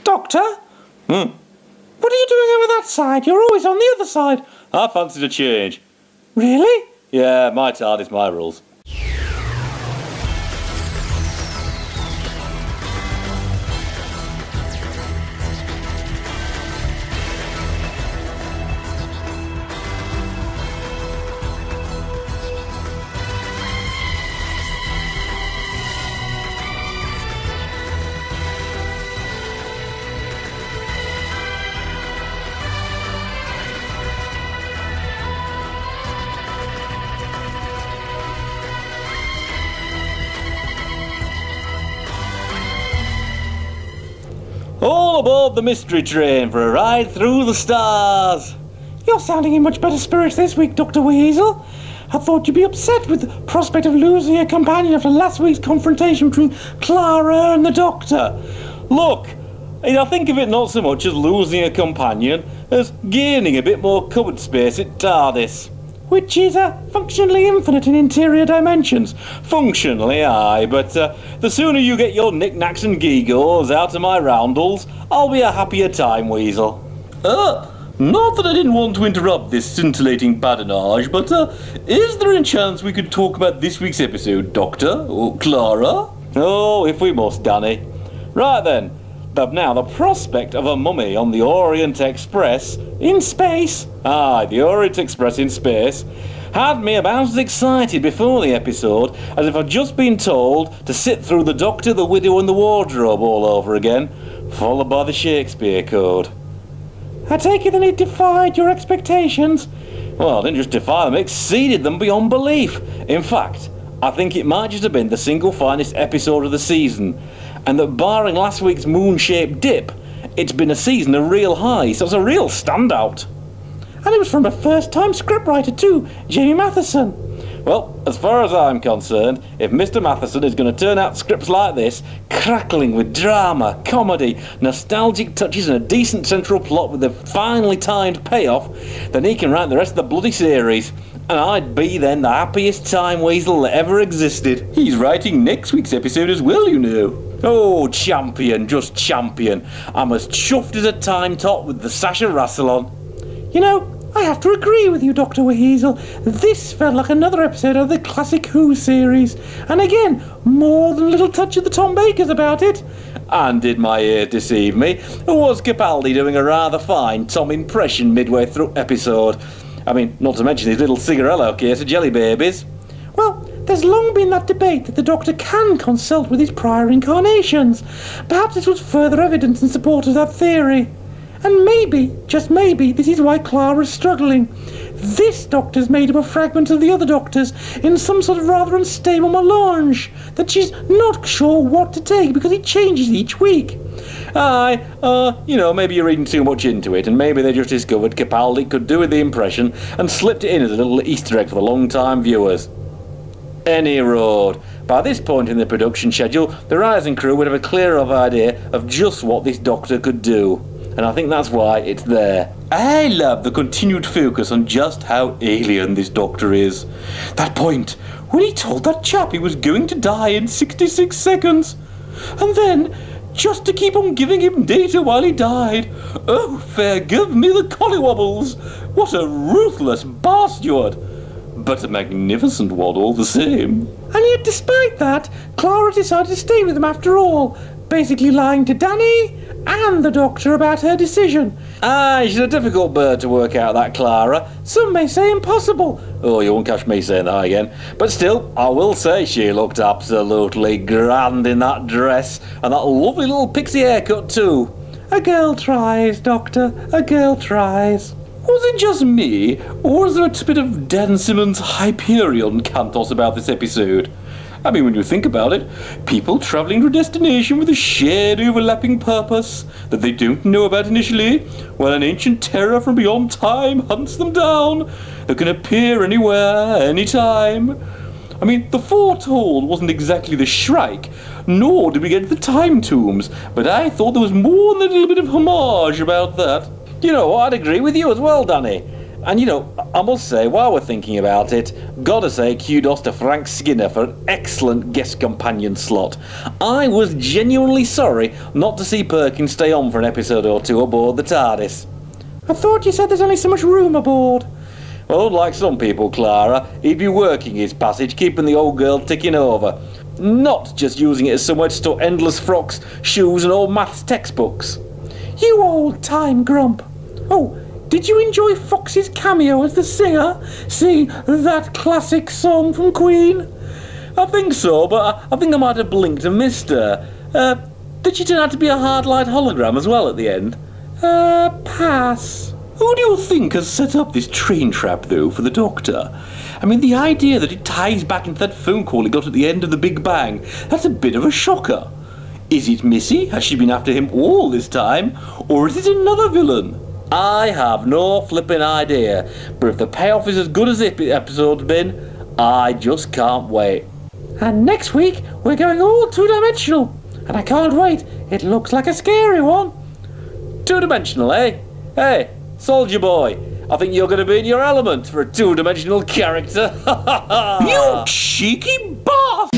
Doctor? What are you doing over that side? You're always on the other side. I fancied a change. Really? Yeah, my TARDIS, my rules. All aboard the mystery train for a ride through the stars. You're sounding in much better spirits this week, Dr. Weasel. I thought you'd be upset with the prospect of losing a companion after last week's confrontation between Clara and the Doctor. Look, I think of it not so much as losing a companion as gaining a bit more cupboard space at TARDIS. Which is functionally infinite in interior dimensions. Functionally, aye, but the sooner you get your knickknacks and gewgaws out of my roundels, I'll be a happier time, Weasel. Not that I didn't want to interrupt this scintillating badinage, but is there any chance we could talk about this week's episode, Doctor? Or Clara? Oh, if we must, Danny. Right then. Now, the prospect of a mummy on the Orient Express in space, aye, the Orient Express in space, had me about as excited before the episode as if I'd just been told to sit through The Doctor, the Widow and the Wardrobe all over again, followed by the Shakespeare Code. I take it that it defied your expectations? Well, I didn't just defy them, it exceeded them beyond belief. In fact, I think it might just have been the single finest episode of the season, and that barring last week's moon-shaped dip, it's been a season of real highs, so it's a real standout. And it was from a first-time scriptwriter too, Jamie Matheson. Well, as far as I'm concerned, if Mr. Matheson is going to turn out scripts like this, crackling with drama, comedy, nostalgic touches and a decent central plot with a finely timed payoff, then he can write the rest of the bloody series. And I'd be then the happiest time weasel that ever existed. He's writing next week's episode as well, you know. Oh, champion, just champion. I'm as chuffed as a time top with the Sasha Rassilon. You know, I have to agree with you, Dr. Weasel. This felt like another episode of the classic Who series. And again, more than a little touch of the Tom Bakers about it. And did my ear deceive me? Was Capaldi doing a rather fine Tom impression midway through episode? I mean, not to mention his little cigarello case of jelly babies. Well, there's long been that debate that the Doctor can consult with his prior incarnations. Perhaps this was further evidence in support of that theory. And maybe, just maybe, this is why Clara's struggling. This Doctor's made up of fragments of the other Doctors in some sort of rather unstable melange that she's not sure what to take because it changes each week. Aye, maybe you're reading too much into it, and maybe they just discovered Capaldi could do with the impression and slipped it in as a little Easter egg for the long-time viewers. Any road. By this point in the production schedule, the writing crew would have a clearer idea of just what this Doctor could do. And I think that's why it's there. I love the continued focus on just how alien this Doctor is. That point when he told that chap he was going to die in 66 seconds. And then, just to keep on giving him data while he died. Oh, fair give me the collywobbles. What a ruthless bastard. But a magnificent one all the same. And yet, despite that, Clara decided to stay with him after all, basically lying to Danny and the Doctor about her decision. Aye, she's a difficult bird to work out, that Clara. Some may say impossible. Oh, you won't catch me saying that again. But still, I will say she looked absolutely grand in that dress, and that lovely little pixie haircut too. A girl tries, Doctor, a girl tries. Was it just me, or was there a bit of Dan Simmons' Hyperion cantos about this episode? I mean, when you think about it, people travelling to a destination with a shared overlapping purpose that they don't know about initially, while an ancient terror from beyond time hunts them down, that can appear anywhere, anytime. I mean, the foretold wasn't exactly the Shrike, nor did we get the Time Tombs, but I thought there was more than a little bit of homage about that. You know, I'd agree with you as well, Danny. And you know, I must say, while we're thinking about it, gotta say kudos to Frank Skinner for an excellent guest companion slot. I was genuinely sorry not to see Perkins stay on for an episode or two aboard the TARDIS. I thought you said there's only so much room aboard. Well, like some people, Clara, he'd be working his passage, keeping the old girl ticking over. Not just using it as somewhere to store endless frocks, shoes and old maths textbooks. You old-time grump. Oh, did you enjoy Fox's cameo as the singer, singing that classic song from Queen? I think so, but I think I might have blinked and missed her. Did she turn out to be a hard-light hologram as well at the end? Pass. Who do you think has set up this train trap, though, for the Doctor? I mean, the idea that it ties back into that phone call he got at the end of the Big Bang, that's a bit of a shocker. Is it Missy? Has she been after him all this time? Or is it another villain? I have no flipping idea, but if the payoff is as good as this episode's been, I just can't wait. And next week, we're going all two-dimensional. And I can't wait. It looks like a scary one. Two-dimensional, eh? Hey, Soldier Boy, I think you're going to be in your element for a two-dimensional character. You cheeky boss!